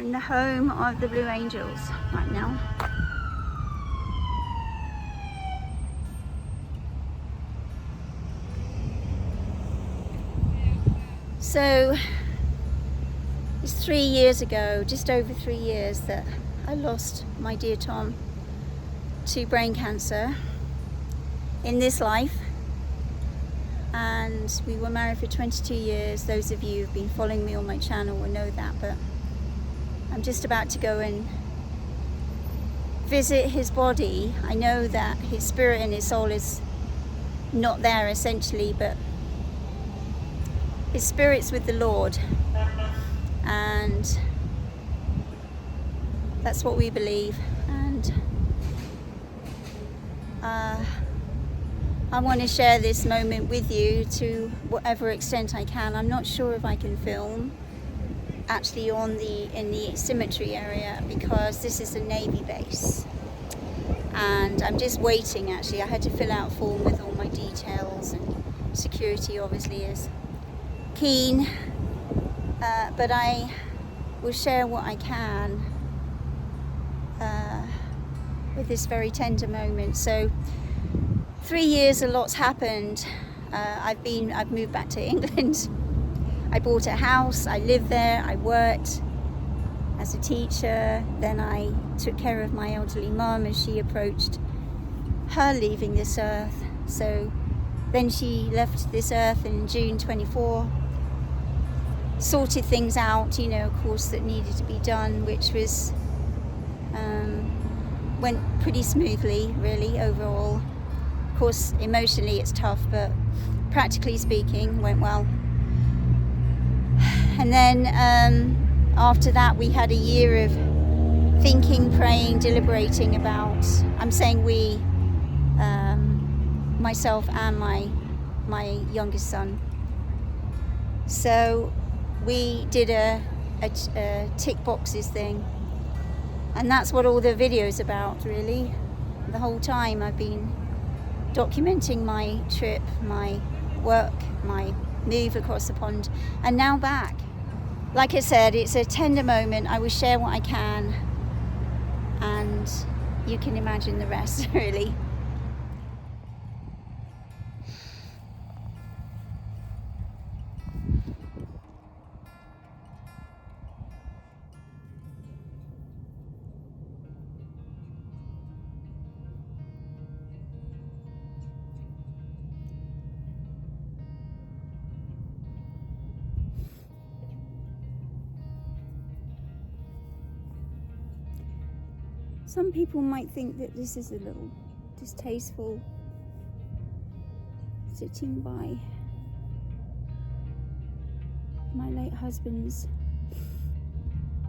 in the home of the Blue Angels right now. So it's 3 years ago, just over 3 years, that I lost my dear Tom to brain cancer in this life. And we were married for 22 years. Those of you who've been following me on my channel will know that, but I'm just about to go and visit his body. I know that his spirit and his soul is not there essentially, but his spirit's with the Lord, and that's what we believe. And I want to share this moment with you to whatever extent I can. I'm not sure if I can film actually in the cemetery area, because this is a Navy base, and I'm just waiting. Actually, I had to fill out a form with all my details, and security obviously is keen, but I will share what I can with this very tender moment. So 3 years, a lot's happened. I've moved back to England. I bought a house, I lived there, I worked as a teacher, then I took care of my elderly mum as she approached her leaving this earth. So then she left this earth in June 24, sorted things out, of course, that needed to be done, which was went pretty smoothly, really, overall. Of course, emotionally it's tough, but practically speaking, went well. And then after that, we had a year of thinking, praying, deliberating about, I'm saying we, myself and my youngest son. So we did a tick boxes thing, and that's what all the video's about, really. The whole time I've been documenting my trip, my work, my move across the pond, and now back. Like I said, it's a tender moment. I will share what I can, and you can imagine the rest, really. Some people might think that this is a little distasteful, sitting by my late husband's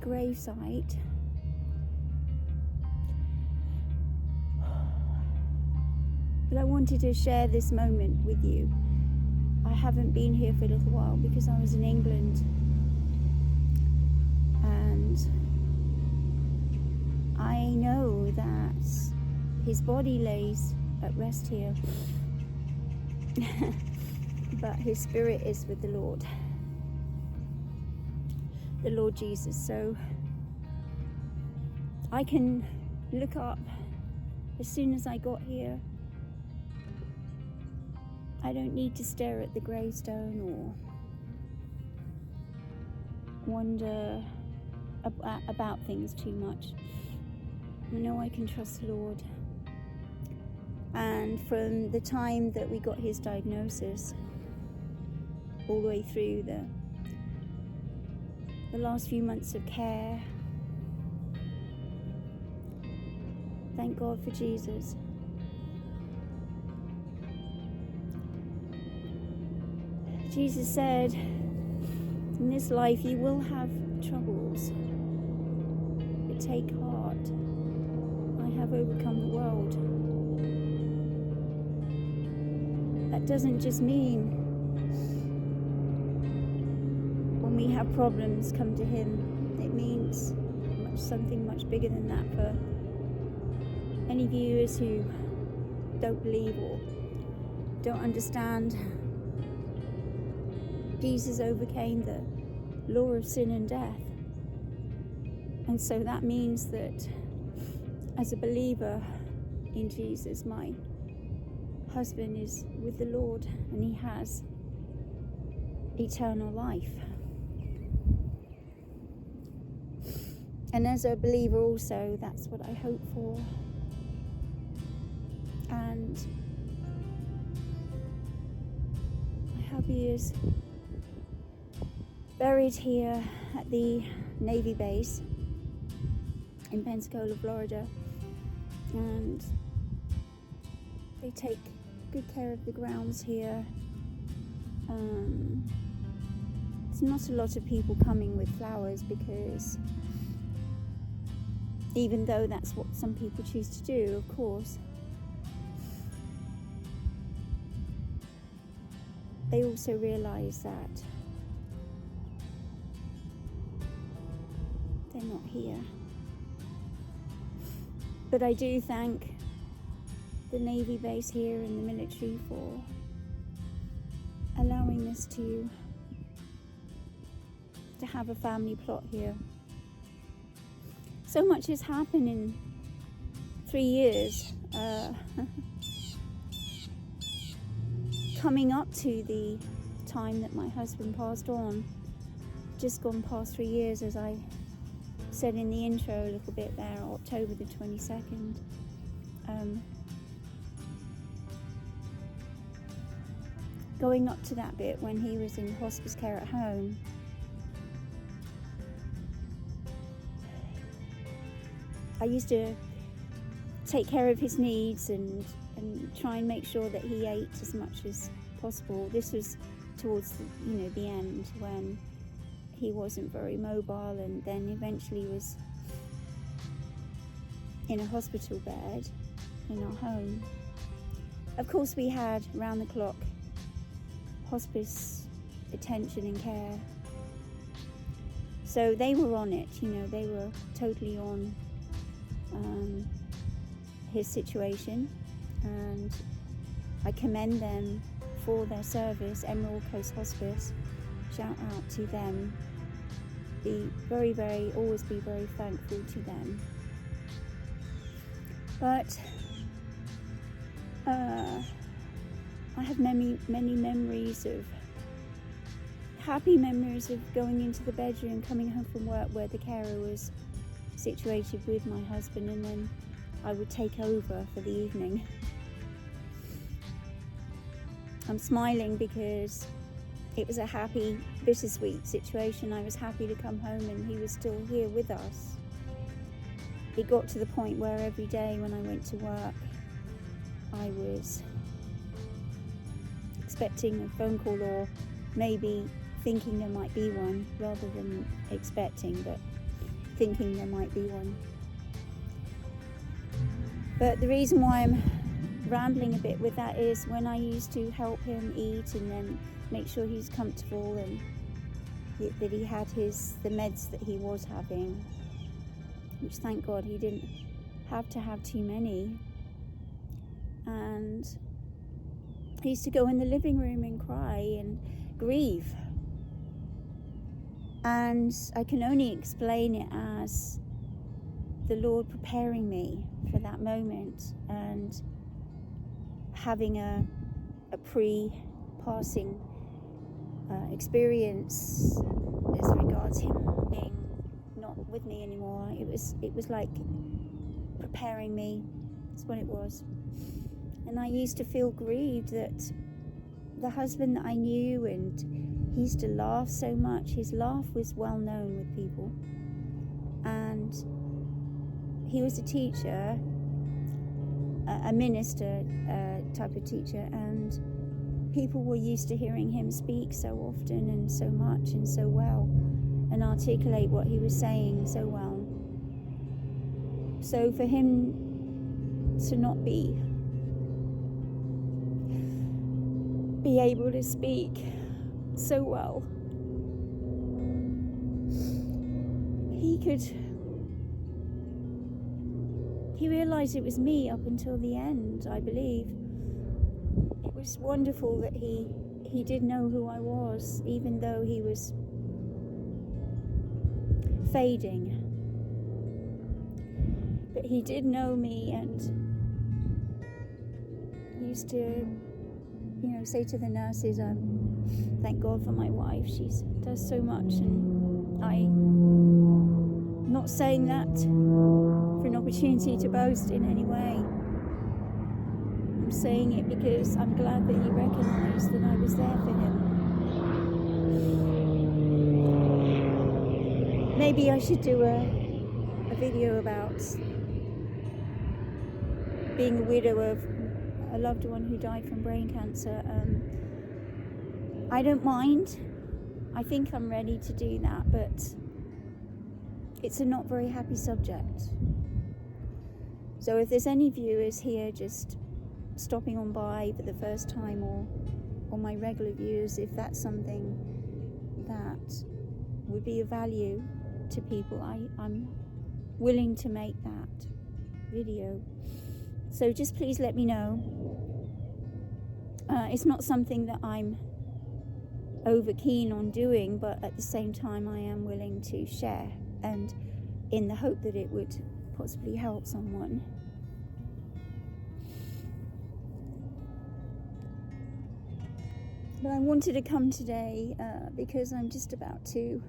graveside. But I wanted to share this moment with you. I haven't been here for a little while because I was in England, and I know that his body lays at rest here, but his spirit is with the Lord Jesus. So I can look up as soon as I got here. I don't need to stare at the gravestone or wonder about things too much. I know I can trust the Lord. And from the time that we got his diagnosis all the way through the last few months of care, thank God for Jesus. Jesus said, in this life you will have troubles, but take heart, I have overcome the world. That doesn't just mean when we have problems come to him. It means something much bigger than that for any viewers who don't believe or don't understand. Jesus overcame the law of sin and death. And so that means that as a believer in Jesus, my husband is with the Lord and he has eternal life. And as a believer also, that's what I hope for. And my hubby is buried here at the Navy base in Pensacola, Florida. And they take good care of the grounds here. There's not a lot of people coming with flowers because even though that's what some people choose to do, of course, they also realize that they're not here. But I do thank the Navy base here and the military for allowing us to have a family plot here. So much has happened in 3 years. Coming up to the time that my husband passed on, just gone past 3 years, as I said in the intro a little bit there, October the 22nd. Going up to that bit when he was in hospice care at home, I used to take care of his needs and try and make sure that he ate as much as possible. This was towards the end when he wasn't very mobile, and then eventually was in a hospital bed in our home. Of course, we had round the clock hospice attention and care, so they were on it. They were totally on his situation, and I commend them for their service. Emerald Coast Hospice, shout out to them. Always be very thankful to them. But I have many memories of happy memories of going into the bedroom, coming home from work where the carer was situated with my husband, and then I would take over for the evening. I'm smiling because it was a happy, bittersweet situation. I was happy to come home and he was still here with us. It got to the point where every day when I went to work, I was expecting a phone call, or maybe thinking there might be one, rather than expecting, but thinking there might be one. But the reason why I'm rambling a bit with that is when I used to help him eat and then make sure he's comfortable and that he had the meds that he was having, which thank God he didn't have to have too many. And I used to go in the living room and cry and grieve. And I can only explain it as the Lord preparing me for that moment and having a pre-passing experience as regards him being not with me anymore. It was like preparing me. That's what it was. And I used to feel grieved that the husband that I knew, and he used to laugh so much. His laugh was well known with people. And he was a teacher, a minister type of teacher, and people were used to hearing him speak so often and so much and so well and articulate what he was saying so well. So for him to not be able to speak so well, he realized it was me up until the end, I believe. It was wonderful that he did know who I was, even though he was fading. But he did know me and used to, say to the nurses, thank God for my wife, she does so much. And I'm not saying that for an opportunity to boast in any way. I'm saying it because I'm glad that he recognised that I was there for him. Maybe I should do a video about being a widow of a loved one who died from brain cancer. I don't mind. I think I'm ready to do that, but it's a not very happy subject. So if there's any viewers here just stopping on by for the first time, or my regular viewers, if that's something that would be of value to people, I'm willing to make that video. So just please let me know. It's not something that I'm over keen on doing, but at the same time I am willing to share, and in the hope that it would possibly help someone. But I wanted to come today because I'm just about to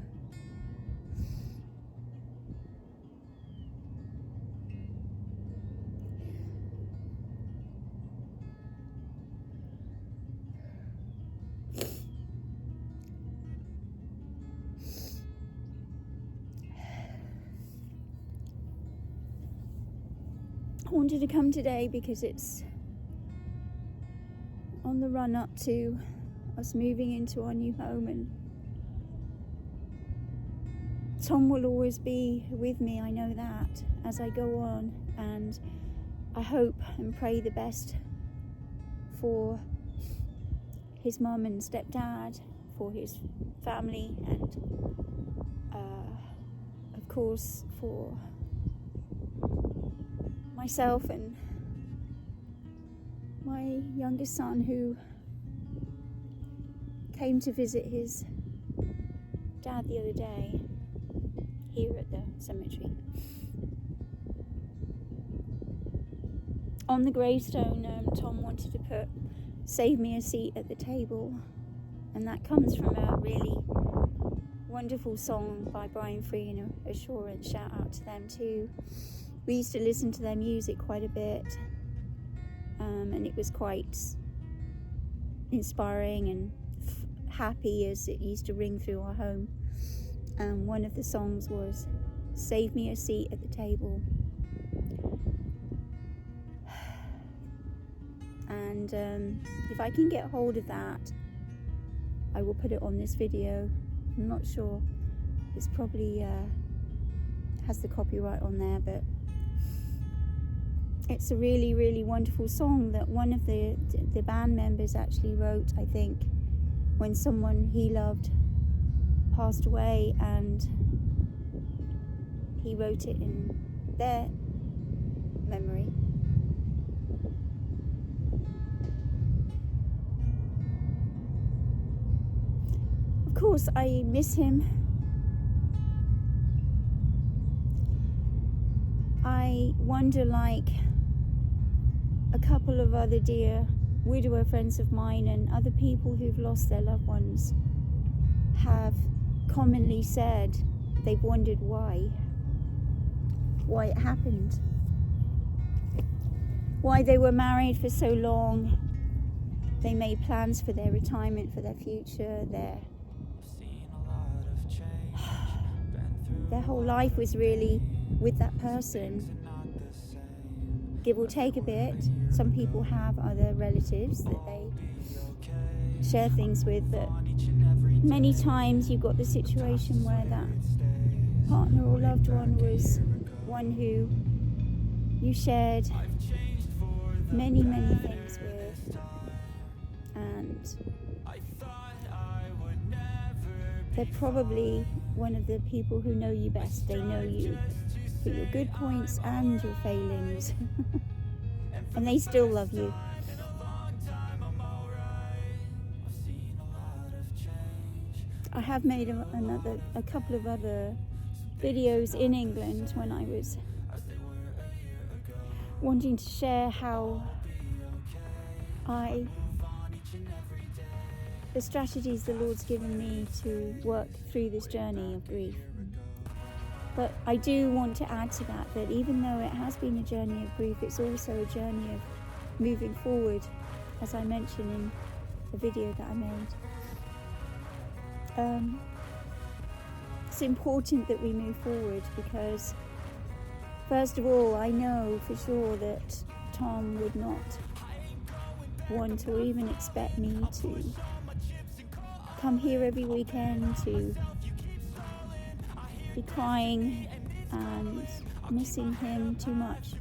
because it's on the run up to us moving into our new home, and Tom will always be with me, I know that, as I go on, and I hope and pray the best for his mum and stepdad, for his family, and of course for myself and my youngest son, who came to visit his dad the other day here at the cemetery. On the gravestone, Tom wanted to put "Save me a seat at the table," and that comes from a really wonderful song by Brian Free and Assurance. Shout out to them too. We used to listen to their music quite a bit, and it was quite inspiring and happy as it used to ring through our home. One of the songs was "Save me a seat at the table," and if I can get hold of that, I will put it on this video. I'm not sure, it's probably has the copyright on there, but it's a really, really wonderful song that one of the band members actually wrote, I think, when someone he loved passed away, and he wrote it in their memory. Of course, I miss him. I wonder, like a couple of other dear widower friends of mine and other people who've lost their loved ones have commonly said they've wondered why it happened, why they were married for so long, they made plans for their retirement, for their future, their whole life was really with that person, give or take a bit. Some people have other relatives that they share things with, but many times you've got the situation where that partner or loved one was one who you shared many, many things with, and they're probably one of the people who know you best. They know you for your good points and your failings and they still love you. I have made a couple of other videos in England when I was wanting to share how the strategies the Lord's given me to work through this journey of grief. But I do want to add to that even though it has been a journey of grief, it's also a journey of moving forward, as I mentioned in the video that I made. It's important that we move forward because, first of all, I know for sure that Tom would not want or even expect me to come here every weekend, to be crying and missing him too much.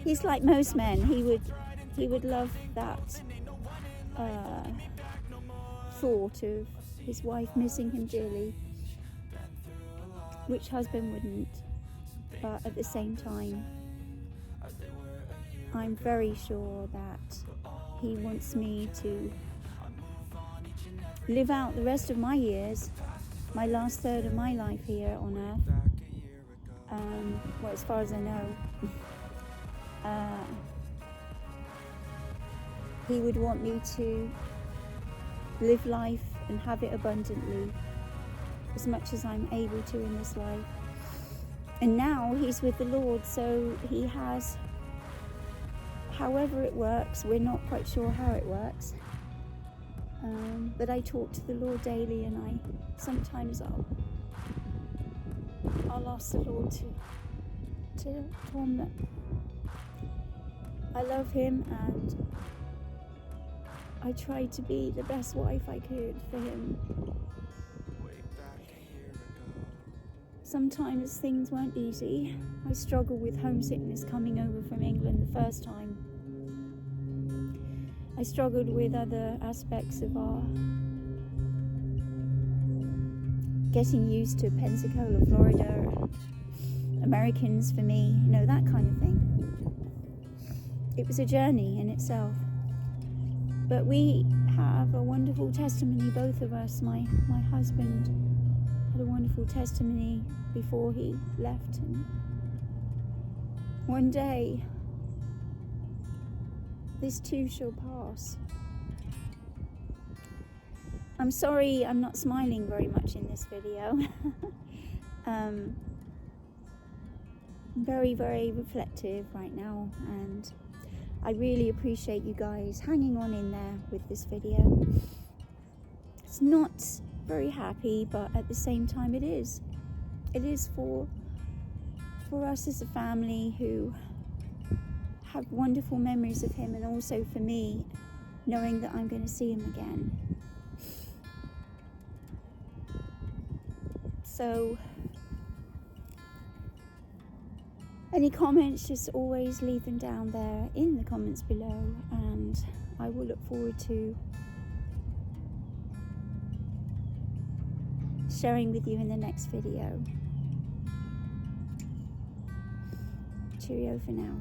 He's like most men. He would love that thought of his wife missing him dearly. Which husband wouldn't? But at the same time, I'm very sure that he wants me to live out the rest of my years, my last third of my life here on earth. Well, as far as I know. He would want me to live life and have it abundantly as much as I'm able to in this life. And now he's with the Lord, so he has, however it works, we're not quite sure how it works, but I talk to the Lord daily, and sometimes I'll ask the Lord to Tom that I love him and I tried to be the best wife I could for him. Sometimes things weren't easy. I struggled with homesickness coming over from England the first time. I struggled with other aspects of our getting used to Pensacola, Florida, and Americans for me, that kind of thing. It was a journey in itself. But we have a wonderful testimony, both of us. My husband had a wonderful testimony before he left. And one day, this too shall pass. I'm sorry I'm not smiling very much in this video. Very, very reflective right now, and I really appreciate you guys hanging on in there with this video. It's not very happy, but at the same time it is. It is for us as a family who have wonderful memories of him, and also for me, knowing that I'm going to see him again. So, any comments, just always leave them down there in the comments below, and I will look forward to sharing with you in the next video. Cheerio for now.